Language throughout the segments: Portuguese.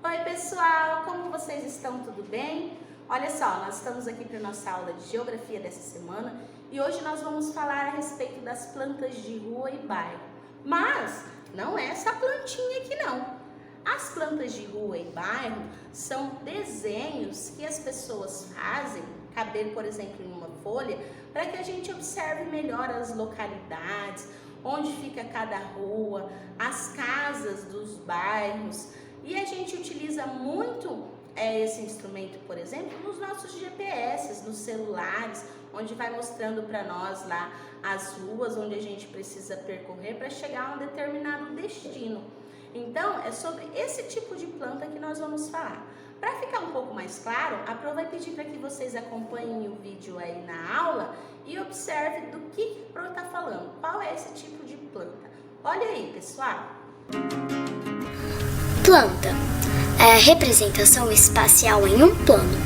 Oi pessoal, como vocês estão? Tudo bem? Olha só, nós estamos aqui para a nossa aula de Geografia dessa semana e hoje nós vamos falar a respeito das plantas de rua e bairro. Mas não é essa plantinha aqui não. As plantas de rua e bairro são desenhos que as pessoas fazem, caber por exemplo em uma folha, para que a gente observe melhor as localidades, onde fica cada rua, as casas dos bairros. E a gente utiliza muito esse instrumento, por exemplo, nos nossos GPS, nos celulares, onde vai mostrando para nós lá as ruas onde a gente precisa percorrer para chegar a um determinado destino. Então, é sobre esse tipo de planta que nós vamos falar. Para ficar um pouco mais claro, a Pro vai pedir para que vocês acompanhem o vídeo aí na aula e observe do que a Pro está falando, qual é esse tipo de planta. Olha aí, pessoal! Planta é a representação espacial em um plano.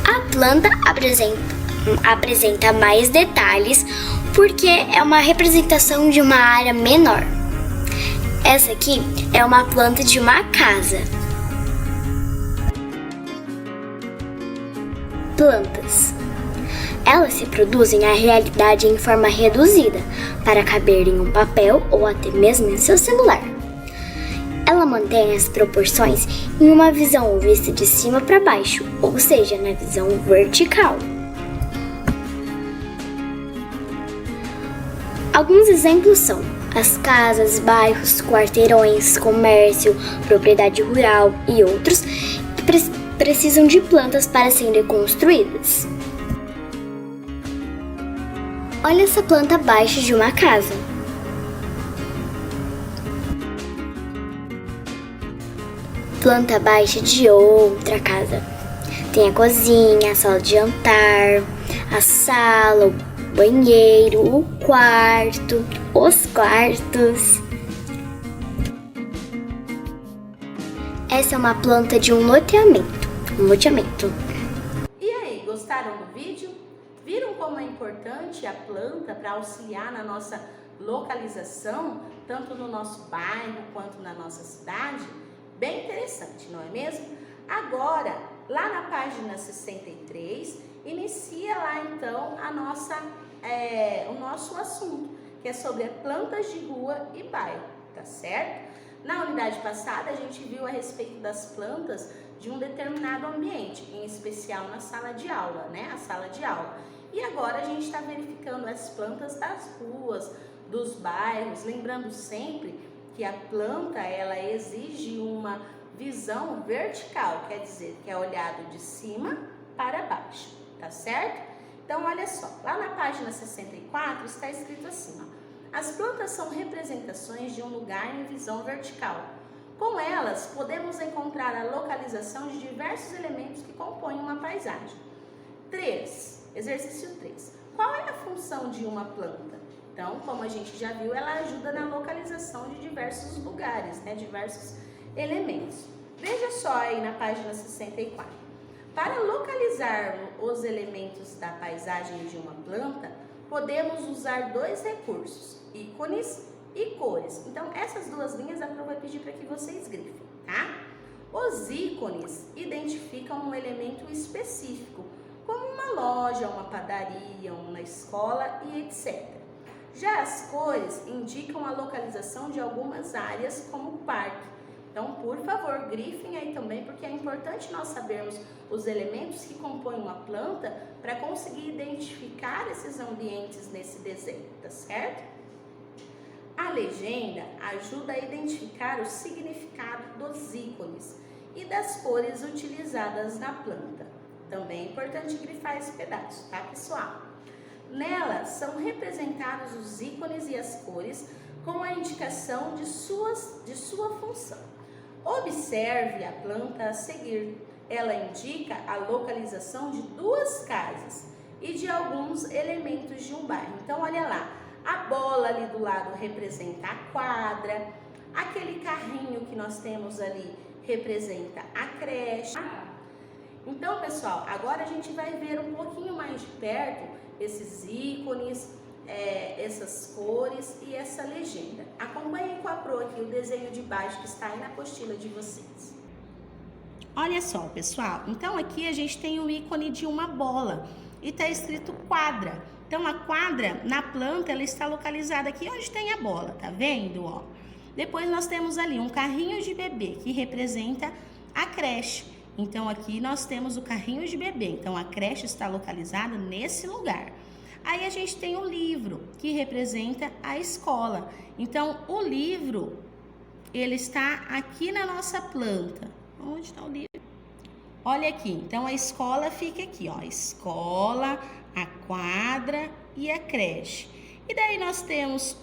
A planta apresenta mais detalhes porque é uma representação de uma área menor. Essa aqui é uma planta de uma casa. Plantas. Elas se produzem na realidade em forma reduzida para caber em um papel ou até mesmo em seu celular. Ela mantém as proporções em uma visão vista de cima para baixo, ou seja, na visão vertical. Alguns exemplos são as casas, bairros, quarteirões, comércio, propriedade rural e outros que precisam de plantas para serem construídas. Olha essa planta abaixo de uma casa. Planta abaixo de outra casa. Tem a cozinha, a sala de jantar, a sala, o banheiro, o quarto, os quartos. Essa é uma planta de um loteamento. E aí, gostaram do vídeo? Viram como é importante a planta para auxiliar na nossa localização, tanto no nosso bairro quanto na nossa cidade? Bem interessante, não é mesmo? Agora, lá na página 63, inicia lá então o nosso assunto, que é sobre plantas de rua e bairro, tá certo? Na unidade passada, a gente viu a respeito das plantas de um determinado ambiente, em especial na sala de aula, né? A sala de aula. E agora a gente está verificando as plantas das ruas, dos bairros, lembrando sempre que a planta ela exige uma visão vertical, quer dizer que é olhado de cima para baixo, tá certo? Então olha só, lá na página 64 está escrito assim, ó, as plantas são representações de um lugar em visão vertical. Com elas podemos encontrar a localização de diversos elementos que compõem uma paisagem. Exercício 3. Qual é a função de uma planta? Então, como a gente já viu, ela ajuda na localização de diversos lugares, né? Diversos elementos. Veja só aí na página 64. Para localizar os elementos da paisagem de uma planta, podemos usar dois recursos, ícones e cores. Então, essas duas linhas a Pro vai pedir para que vocês grifem, tá? Os ícones identificam um elemento específico, como uma loja, uma padaria, uma escola e etc. Já as cores indicam a localização de algumas áreas, como o parque. Então, por favor, grifem aí também, porque é importante nós sabermos os elementos que compõem uma planta para conseguir identificar esses ambientes nesse desenho, tá certo? A legenda ajuda a identificar o significado dos ícones e das cores utilizadas na planta. Também é importante grifar esse pedaço, tá, pessoal? Nela são representados os ícones e as cores com a indicação de sua função. Observe a planta a seguir. Ela indica a localização de duas casas e de alguns elementos de um bairro. Então, olha lá, a bola ali do lado representa a quadra, aquele carrinho que nós temos ali representa a creche. Então, pessoal, agora a gente vai ver um pouquinho mais de perto esses ícones, essas cores e essa legenda. Acompanhem com a Pro aqui o desenho de baixo que está aí na apostila de vocês. Olha só, pessoal. Então, aqui a gente tem o ícone de uma bola e está escrito quadra. Então, a quadra na planta, ela está localizada aqui onde tem a bola, tá vendo? Ó. Depois nós temos ali um carrinho de bebê, que representa a creche. Então, aqui nós temos o carrinho de bebê. Então, a creche está localizada nesse lugar. Aí a gente tem o livro, que representa a escola. Então, o livro, ele está aqui na nossa planta. Onde está o livro? Olha aqui, então a escola fica aqui, ó. Escola, a quadra e a creche. E daí nós temos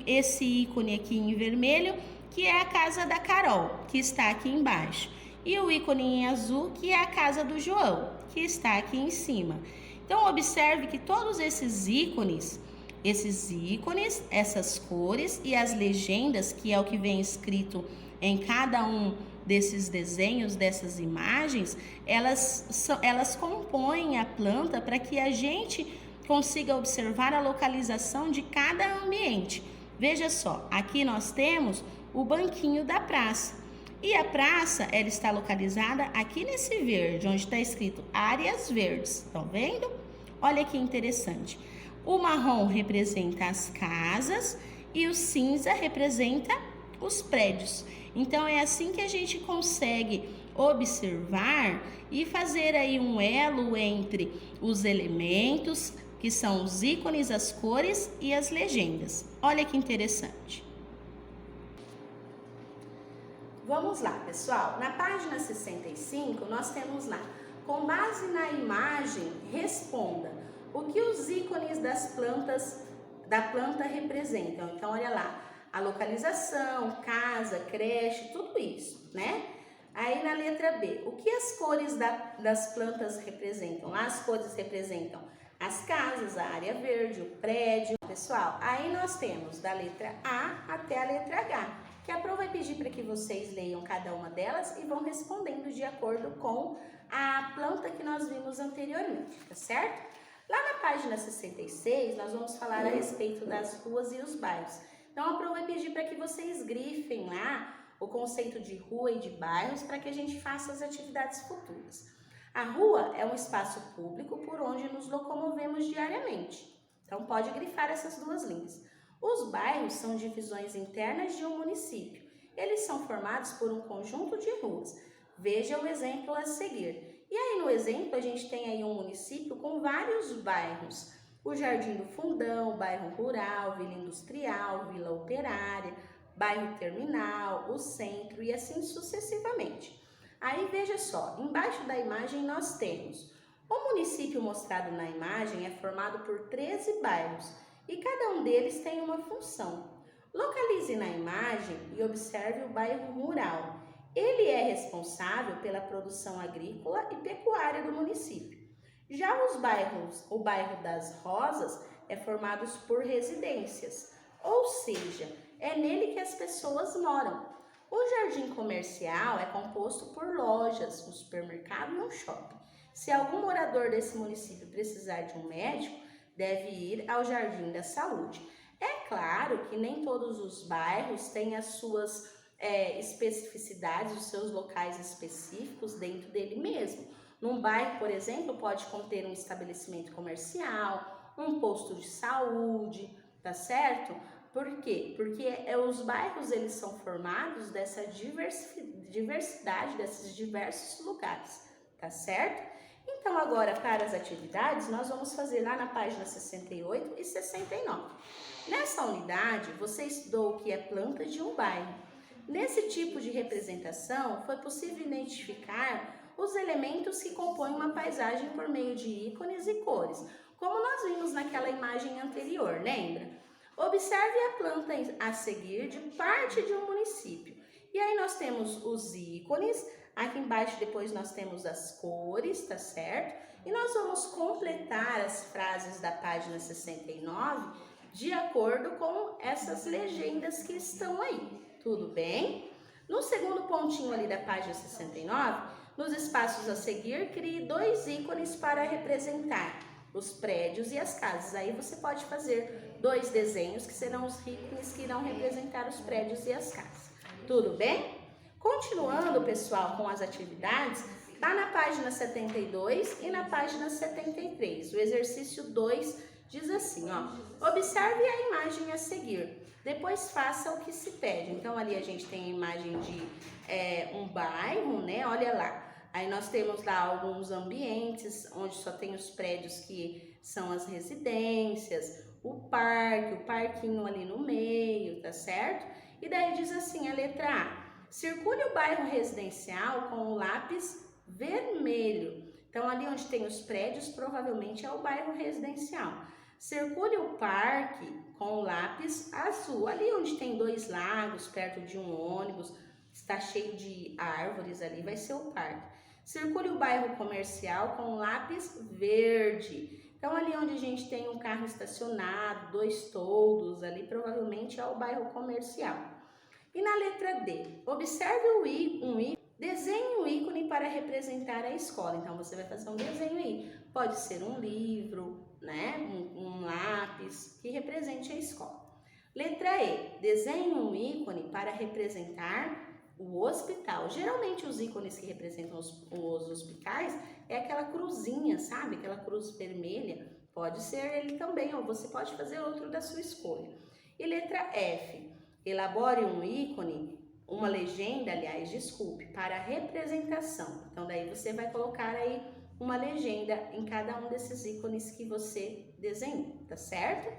esse ícone aqui em vermelho, que é a casa da Carol, que está aqui embaixo. E o ícone em azul, que é a casa do João, que está aqui em cima. Então, observe que todos esses ícones, essas cores e as legendas, que é o que vem escrito em cada um desses desenhos, dessas imagens, elas compõem a planta para que a gente consiga observar a localização de cada ambiente. Veja só, aqui nós temos o banquinho da praça. E a praça, ela está localizada aqui nesse verde, onde está escrito áreas verdes. Estão vendo? Olha que interessante. O marrom representa as casas e o cinza representa os prédios. Então, é assim que a gente consegue observar e fazer aí um elo entre os elementos, que são os ícones, as cores e as legendas. Olha que interessante. Vamos lá, pessoal. Na página 65, nós temos lá, com base na imagem, responda o que os ícones da planta representam. Então, olha lá, a localização, casa, creche, tudo isso, né? Aí na letra B, o que as cores das plantas representam? Lá as cores representam as casas, a área verde, o prédio. Pessoal, aí nós temos da letra A até a letra H, que a Pro vai pedir para que vocês leiam cada uma delas e vão respondendo de acordo com a planta que nós vimos anteriormente, tá certo? Lá na página 66, nós vamos falar a respeito das ruas e os bairros. Então, a Pro vai pedir para que vocês grifem lá o conceito de rua e de bairros para que a gente faça as atividades futuras. A rua é um espaço público por onde nos locomovemos diariamente. Então, pode grifar essas duas linhas. Os bairros são divisões internas de um município. Eles são formados por um conjunto de ruas. Veja o exemplo a seguir. E aí, no exemplo, a gente tem aí um município com vários bairros. O Jardim do Fundão, bairro rural, Vila Industrial, Vila Operária, bairro Terminal, o Centro e assim sucessivamente. Aí veja só, embaixo da imagem nós temos o município mostrado na imagem é formado por 13 bairros e cada um deles tem uma função. Localize na imagem e observe o bairro rural. Ele é responsável pela produção agrícola e pecuária do município. Já o bairro das Rosas é formado por residências, ou seja, é nele que as pessoas moram. O jardim comercial é composto por lojas, um supermercado e um shopping. Se algum morador desse município precisar de um médico, deve ir ao Jardim da Saúde. É claro que nem todos os bairros têm as suas especificidades, os seus locais específicos dentro dele mesmo. Num bairro, por exemplo, pode conter um estabelecimento comercial, um posto de saúde, tá certo? Por quê? Porque os bairros eles são formados dessa diversidade, desses diversos lugares, tá certo? Então, agora, para as atividades, nós vamos fazer lá na página 68 e 69. Nessa unidade, você estudou o que é planta de um bairro. Nesse tipo de representação, foi possível identificar os elementos que compõem uma paisagem por meio de ícones e cores, como nós vimos naquela imagem anterior, lembra? Observe a planta a seguir de parte de um município. E aí nós temos os ícones, aqui embaixo depois nós temos as cores, tá certo? E nós vamos completar as frases da página 69 de acordo com essas legendas que estão aí, tudo bem? No segundo pontinho ali da página 69, nos espaços a seguir, crie 2 ícones para representar os prédios e as casas. Aí você pode fazer 2 desenhos que serão os ícones que irão representar os prédios e as casas. Tudo bem? Continuando, pessoal, com as atividades, tá na página 72 e na página 73. O exercício 2 diz assim, ó: observe a imagem a seguir, depois faça o que se pede. Então, ali a gente tem a imagem de um bairro, né? Olha lá. Aí nós temos lá alguns ambientes, onde só tem os prédios que são as residências, o parque, o parquinho ali no meio, tá certo? E daí diz assim, a letra A: circule o bairro residencial com o lápis vermelho. Então, ali onde tem os prédios, provavelmente é o bairro residencial. Circule o parque com o lápis azul. Ali onde tem 2 lagos, perto de um ônibus, está cheio de árvores ali, vai ser o parque. Circule o bairro comercial com o lápis verde. Então, ali onde a gente tem um carro estacionado, 2 toldos, ali provavelmente é o bairro comercial. E na letra D, observe um ícone, desenhe um ícone para representar a escola. Então, você vai fazer um desenho aí. Pode ser um livro, né? Um lápis que represente a escola. Letra E, desenhe um ícone para representar o hospital. Geralmente, os ícones que representam os hospitais é aquela cruzinha, sabe? Aquela cruz vermelha. Pode ser ele também, ou você pode fazer outro da sua escolha. E letra F, elabore um ícone, uma legenda, aliás, desculpe, para representação. Então, daí você vai colocar aí uma legenda em cada um desses ícones que você desenhou, tá certo?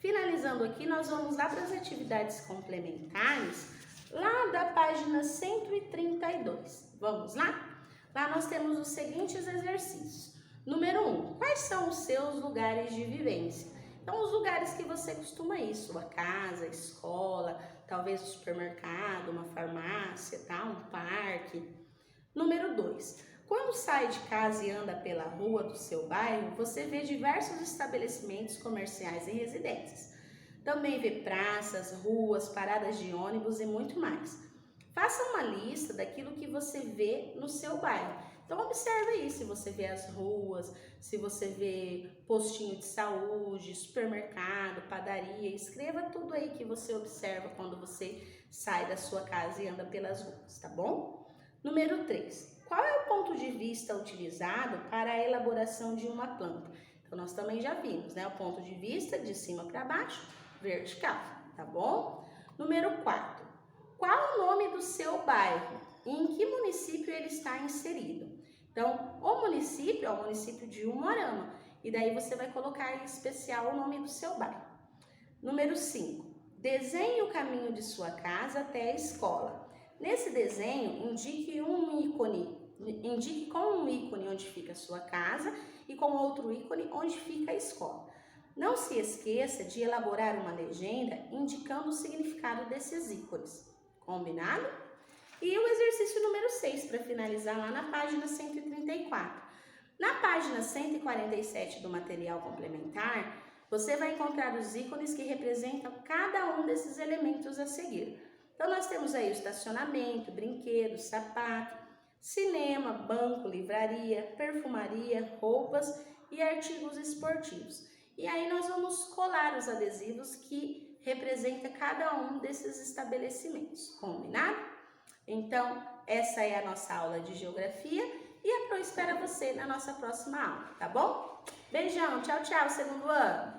Finalizando aqui, nós vamos lá para as atividades complementares, lá da página 132. Vamos lá? Lá nós temos os seguintes exercícios. Número 1, quais são os seus lugares de vivência? Então, os lugares que você costuma ir, sua casa, escola, talvez um supermercado, uma farmácia, tá? Um parque. Número 2, quando sai de casa e anda pela rua do seu bairro, você vê diversos estabelecimentos comerciais e residências. Também vê praças, ruas, paradas de ônibus e muito mais. Faça uma lista daquilo que você vê no seu bairro. Então, observe aí se você vê as ruas, se você vê postinho de saúde, supermercado, padaria. Escreva tudo aí que você observa quando você sai da sua casa e anda pelas ruas, tá bom? Número 3. Qual é o ponto de vista utilizado para a elaboração de uma planta? Então, nós também já vimos, né? O ponto de vista de cima para baixo, vertical, tá bom? Número 4. Qual o nome do seu bairro e em que município ele está inserido? Então, o município é o município de Umuarama, e daí você vai colocar em especial o nome do seu bairro. Número 5. Desenhe o caminho de sua casa até a escola. Nesse desenho, indique com um ícone onde fica a sua casa e com outro ícone onde fica a escola. Não se esqueça de elaborar uma legenda indicando o significado desses ícones. Combinado? E o exercício número 6, para finalizar lá na página 134. Na página 147 do material complementar, você vai encontrar os ícones que representam cada um desses elementos a seguir. Então, nós temos aí o estacionamento, brinquedos, sapato, cinema, banco, livraria, perfumaria, roupas e artigos esportivos. E aí nós vamos colar os adesivos que representam cada um desses estabelecimentos. Combinado? Então, essa é a nossa aula de geografia e a Pro espera você na nossa próxima aula, tá bom? Beijão, tchau, tchau, segundo ano!